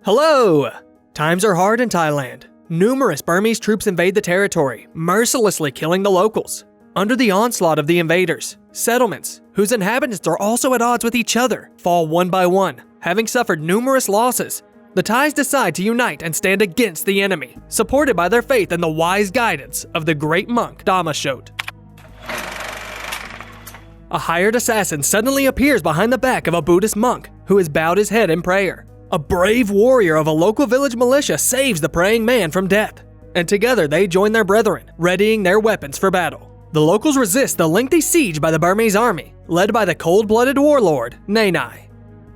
Hello! Times are hard in Thailand. Numerous Burmese troops invade the territory, mercilessly killing the locals. Under the onslaught of the invaders, settlements, whose inhabitants are also at odds with each other, fall one by one, having suffered numerous losses. The Thais decide to unite and stand against the enemy, supported by their faith in the wise guidance of the great monk Dhammasot. A hired assassin suddenly appears behind the back of a Buddhist monk who has bowed his head in prayer. A brave warrior of a local village militia saves the praying man from death, and together they join their brethren, readying their weapons for battle. The locals resist the lengthy siege by the Burmese army, led by the cold-blooded warlord, Nainai.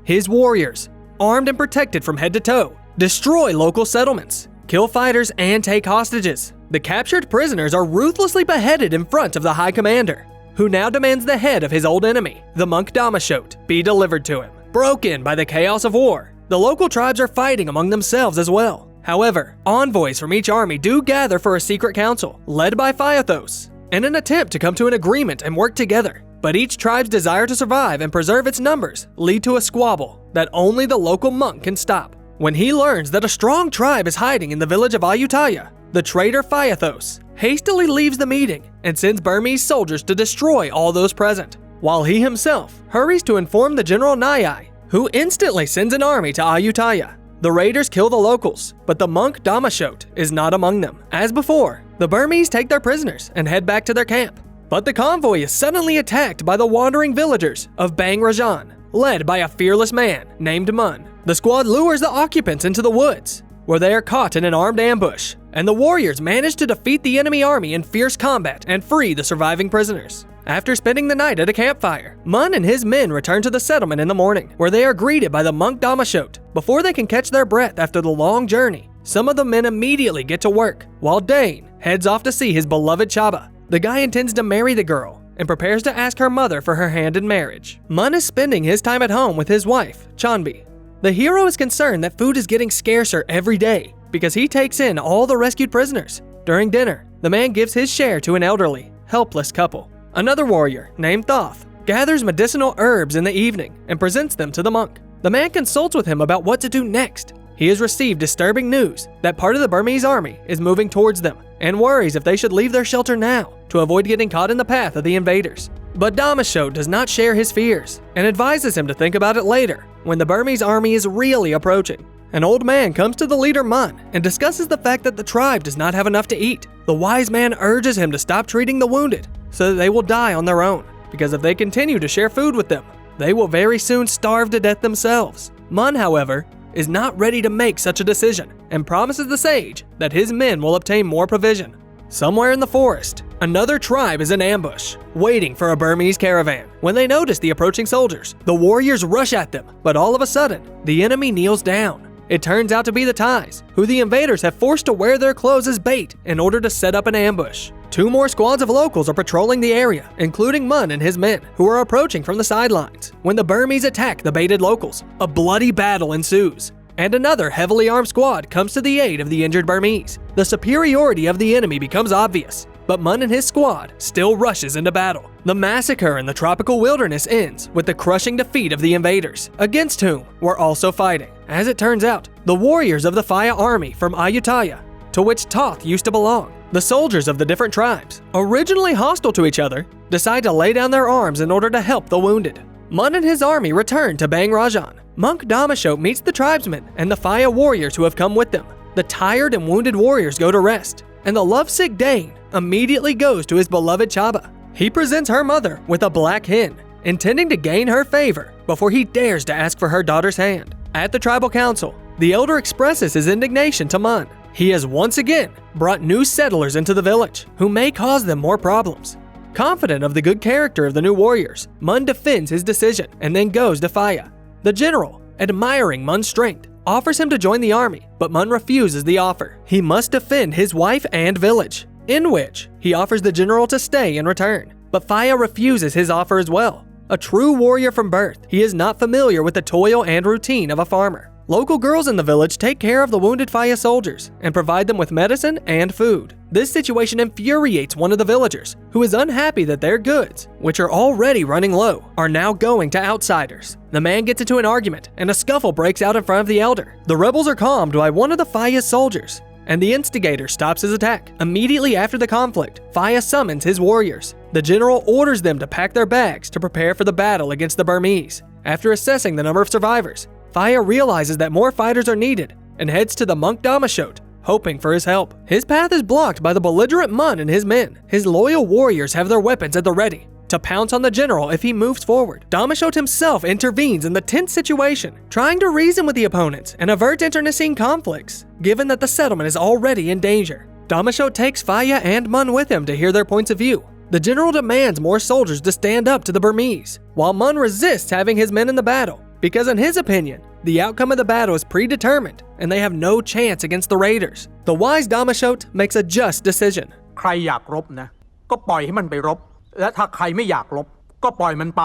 His warriors, armed and protected from head to toe, destroy local settlements, kill fighters, and take hostages. The captured prisoners are ruthlessly beheaded in front of the high commander, who now demands the head of his old enemy, the monk Dhammasot, be delivered to him. Broken by the chaos of war, the local tribes are fighting among themselves as well. However, envoys from each army do gather for a secret council, led by Phya, in an attempt to come to an agreement and work together. But each tribe's desire to survive and preserve its numbers lead to a squabble that only the local monk can stop. When he learns that a strong tribe is hiding in the village of Ayutthaya, the traitor Phya hastily leaves the meeting and sends Burmese soldiers to destroy all those present, while he himself hurries to inform the General Nayai, who instantly sends an army to Ayutthaya. The raiders kill the locals, but the monk Dhammasot is not among them. As before, the Burmese take their prisoners and head back to their camp. But the convoy is suddenly attacked by the wandering villagers of Bang Rajan, led by a fearless man named Mun. The squad lures the occupants into the woods, where they are caught in an armed ambush, and the warriors manage to defeat the enemy army in fierce combat and free the surviving prisoners. After spending the night at a campfire, Mun and his men return to the settlement in the morning, where they are greeted by the monk Dhammasot. Before they can catch their breath after the long journey, some of the men immediately get to work, while Dane heads off to see his beloved Chaba. The guy intends to marry the girl and prepares to ask her mother for her hand in marriage. Mun is spending his time at home with his wife, Chanbi. The hero is concerned that food is getting scarcer every day because he takes in all the rescued prisoners. During dinner, the man gives his share to an elderly, helpless couple. Another warrior, named Thoth, gathers medicinal herbs in the evening and presents them to the monk. The man consults with him about what to do next. He has received disturbing news that part of the Burmese army is moving towards them and worries if they should leave their shelter now to avoid getting caught in the path of the invaders. But Dhammasot does not share his fears and advises him to think about it later when the Burmese army is really approaching. An old man comes to the leader Mun and discusses the fact that the tribe does not have enough to eat. The wise man urges him to stop treating the wounded so that they will die on their own, because if they continue to share food with them, they will very soon starve to death themselves. Mun, however, is not ready to make such a decision and promises the sage that his men will obtain more provision. Somewhere in the forest, another tribe is in ambush, waiting for a Burmese caravan. When they notice the approaching soldiers, the warriors rush at them, but all of a sudden, the enemy kneels down. It turns out to be the Thais, who the invaders have forced to wear their clothes as bait in order to set up an ambush. Two more squads of locals are patrolling the area, including Mun and his men, who are approaching from the sidelines. When the Burmese attack the baited locals, a bloody battle ensues, and another heavily armed squad comes to the aid of the injured Burmese. The superiority of the enemy becomes obvious, but Mun and his squad still rushes into battle. The massacre in the tropical wilderness ends with the crushing defeat of the invaders, against whom we're also fighting. As it turns out, the warriors of the Phya army from Ayutthaya, to which Thoth used to belong, the soldiers of the different tribes, originally hostile to each other, decide to lay down their arms in order to help the wounded. Mun and his army return to Bang Rajan. Monk Dhammasot meets the tribesmen and the Phya warriors who have come with them. The tired and wounded warriors go to rest, and the lovesick Dane immediately goes to his beloved Chaba. He presents her mother with a black hen, intending to gain her favor before he dares to ask for her daughter's hand. At the tribal council, the elder expresses his indignation to Mun. He has once again brought new settlers into the village, who may cause them more problems. Confident of the good character of the new warriors, Mun defends his decision and then goes to Phya. The general, admiring Mun's strength, offers him to join the army, but Mun refuses the offer. He must defend his wife and village, in which he offers the general to stay in return. But Phya refuses his offer as well. A true warrior from birth, he is not familiar with the toil and routine of a farmer. Local girls in the village take care of the wounded Phya soldiers and provide them with medicine and food. This situation infuriates one of the villagers, who is unhappy that their goods, which are already running low, are now going to outsiders. The man gets into an argument and a scuffle breaks out in front of the elder. The rebels are calmed by one of the Phya's soldiers, and the instigator stops his attack. Immediately after the conflict, Phya summons his warriors. The general orders them to pack their bags to prepare for the battle against the Burmese. After assessing the number of survivors, Phya realizes that more fighters are needed and heads to the monk Damashot, hoping for his help. His path is blocked by the belligerent Mun and his men. His loyal warriors have their weapons at the ready to pounce on the general if he moves forward. Damashot himself intervenes in the tense situation, trying to reason with the opponents and avert internecine conflicts, given that the settlement is already in danger. Damashot takes Phya and Mun with him to hear their points of view. The general demands more soldiers to stand up to the Burmese, while Mun resists having his men in the battle, because in his opinion, the outcome of the battle is predetermined and they have no chance against the raiders. The wise Damashot makes a just decision. ใครอยากรบนะก็ปล่อยให้มันไปรบและถ้าใครไม่อยากรบก็ปล่อยมันไป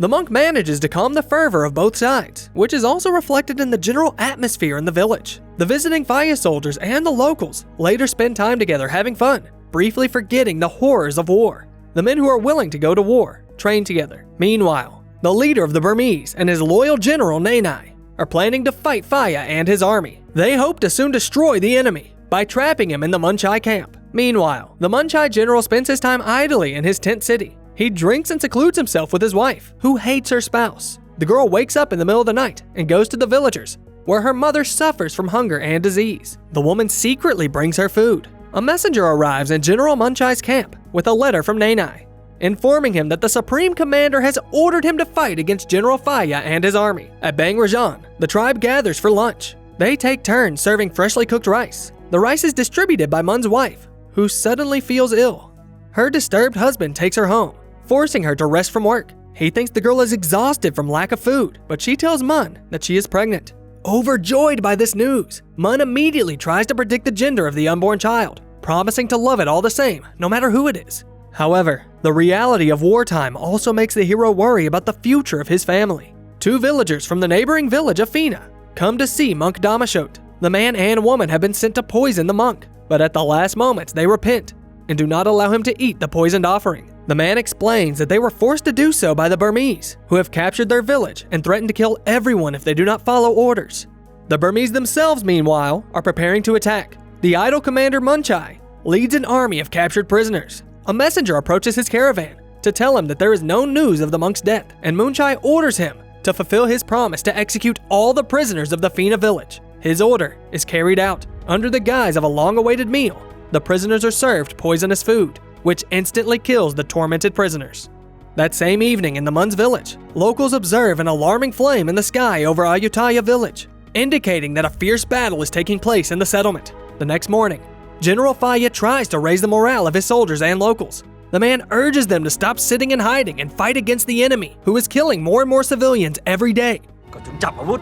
The monk manages to calm the fervor of both sides, which is also reflected in the general atmosphere in the village. The visiting Phya soldiers and the locals later spend time together having fun, briefly forgetting the horrors of war. The men who are willing to go to war train together. Meanwhile, the leader of the Burmese and his loyal general Nainai are planning to fight Phya and his army. They hope to soon destroy the enemy by trapping him in the Munchai camp. Meanwhile, the Munchai general spends his time idly in his tent city. He drinks and secludes himself with his wife, who hates her spouse. The girl wakes up in the middle of the night and goes to the villagers, where her mother suffers from hunger and disease. The woman secretly brings her food. A messenger arrives in General Munchai's camp with a letter from Nainai, informing him that the Supreme Commander has ordered him to fight against General Phya and his army. At Bang Rajan, the tribe gathers for lunch. They take turns serving freshly cooked rice. The rice is distributed by Mun's wife, who suddenly feels ill. Her disturbed husband takes her home, forcing her to rest from work. He thinks the girl is exhausted from lack of food, but she tells Mun that she is pregnant. Overjoyed by this news, Mun immediately tries to predict the gender of the unborn child, promising to love it all the same, no matter who it is. However, the reality of wartime also makes the hero worry about the future of his family. Two villagers from the neighboring village of Phya come to see Monk Damashot. The man and woman have been sent to poison the monk, but at the last moments they repent and do not allow him to eat the poisoned offering. The man explains that they were forced to do so by the Burmese, who have captured their village and threatened to kill everyone if they do not follow orders. The Burmese themselves, meanwhile, are preparing to attack. The idle commander Munchai leads an army of captured prisoners. A messenger approaches his caravan to tell him that there is no news of the monk's death, and Munchai orders him to fulfill his promise to execute all the prisoners of the Phya village. His order is carried out. Under the guise of a long-awaited meal, the prisoners are served poisonous food, which instantly kills the tormented prisoners. That same evening in the Mun's village, locals observe an alarming flame in the sky over Ayutthaya village, indicating that a fierce battle is taking place in the settlement. The next morning, General Phya tries to raise the morale of his soldiers and locals. The man urges them to stop sitting and hiding and fight against the enemy, who is killing more and more civilians every day. ก็จงจับอาวุธ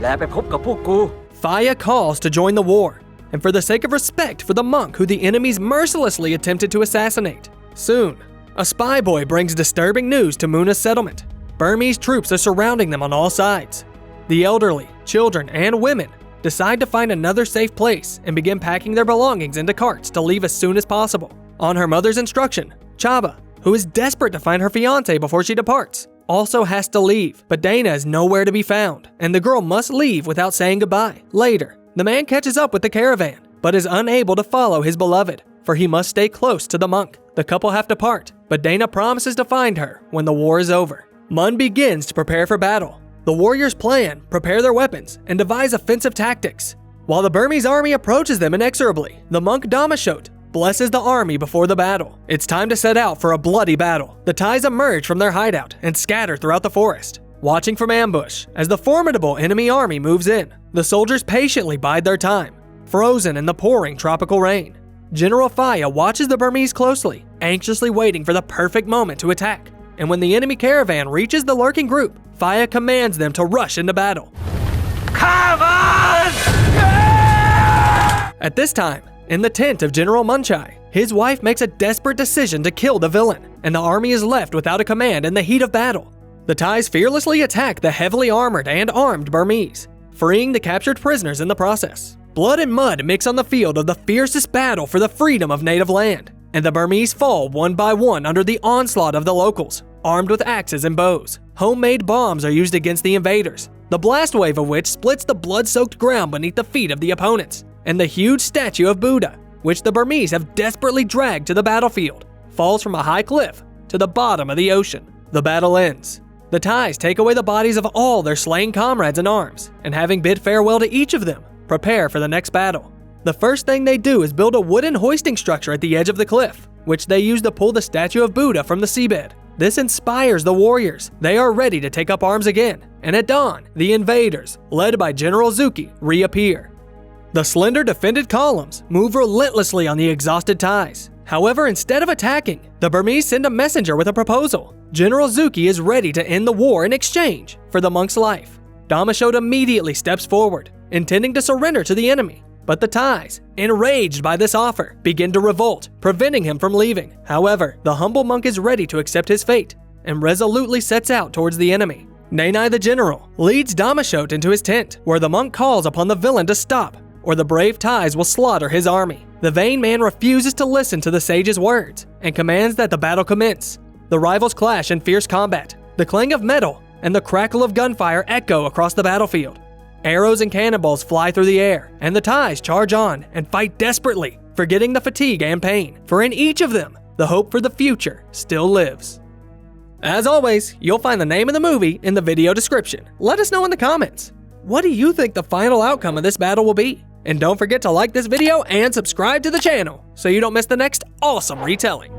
และไปพบกับพวกกู Phya calls to join the war, and for the sake of respect for the monk who the enemies mercilessly attempted to assassinate. Soon, a spy boy brings disturbing news to Muna's settlement. Burmese troops are surrounding them on all sides. The elderly, children, and women decide to find another safe place and begin packing their belongings into carts to leave as soon as possible. On her mother's instruction, Chaba, who is desperate to find her fiancé before she departs, also has to leave, but Dana is nowhere to be found, and the girl must leave without saying goodbye. Later, the man catches up with the caravan, but is unable to follow his beloved, for he must stay close to the monk. The couple have to part, but Dana promises to find her when the war is over. Mun begins to prepare for battle. The warriors plan, prepare their weapons, and devise offensive tactics. While the Burmese army approaches them inexorably, the monk Damashot blesses the army before the battle. It's time to set out for a bloody battle. The Thais emerge from their hideout and scatter throughout the forest, watching from ambush as the formidable enemy army moves in. The soldiers patiently bide their time, frozen in the pouring tropical rain. General Phya watches the Burmese closely, anxiously waiting for the perfect moment to attack. And when the enemy caravan reaches the lurking group, Phya commands them to rush into battle. Come on! At this time, in the tent of General Munchai, his wife makes a desperate decision to kill the villain, and the army is left without a command in the heat of battle. The Thais fearlessly attack the heavily armored and armed Burmese, freeing the captured prisoners in the process. Blood and mud mix on the field of the fiercest battle for the freedom of native land, and the Burmese fall one by one under the onslaught of the locals, armed with axes and bows. Homemade bombs are used against the invaders, the blast wave of which splits the blood-soaked ground beneath the feet of the opponents, and the huge statue of Buddha, which the Burmese have desperately dragged to the battlefield, falls from a high cliff to the bottom of the ocean. The battle ends. The Thais take away the bodies of all their slain comrades in arms, and having bid farewell to each of them, prepare for the next battle. The first thing they do is build a wooden hoisting structure at the edge of the cliff, which they use to pull the statue of Buddha from the seabed. This inspires the warriors. They are ready to take up arms again, and at dawn, the invaders, led by General Zuki, reappear. The slender defended columns move relentlessly on the exhausted Thais. However, instead of attacking, the Burmese send a messenger with a proposal. General Zuki is ready to end the war in exchange for the monk's life. Damashot immediately steps forward, intending to surrender to the enemy. But the Thais, enraged by this offer, begin to revolt, preventing him from leaving. However, the humble monk is ready to accept his fate and resolutely sets out towards the enemy. Nainai the general leads Damashot into his tent, where the monk calls upon the villain to stop, or the brave Thais will slaughter his army. The vain man refuses to listen to the sage's words and commands that the battle commence. The rivals clash in fierce combat. The clang of metal and the crackle of gunfire echo across the battlefield. Arrows and cannonballs fly through the air, and the Thais charge on and fight desperately, forgetting the fatigue and pain, for in each of them, the hope for the future still lives. As always, you'll find the name of the movie in the video description. Let us know in the comments. What do you think the final outcome of this battle will be? And don't forget to like this video and subscribe to the channel so you don't miss the next awesome retelling.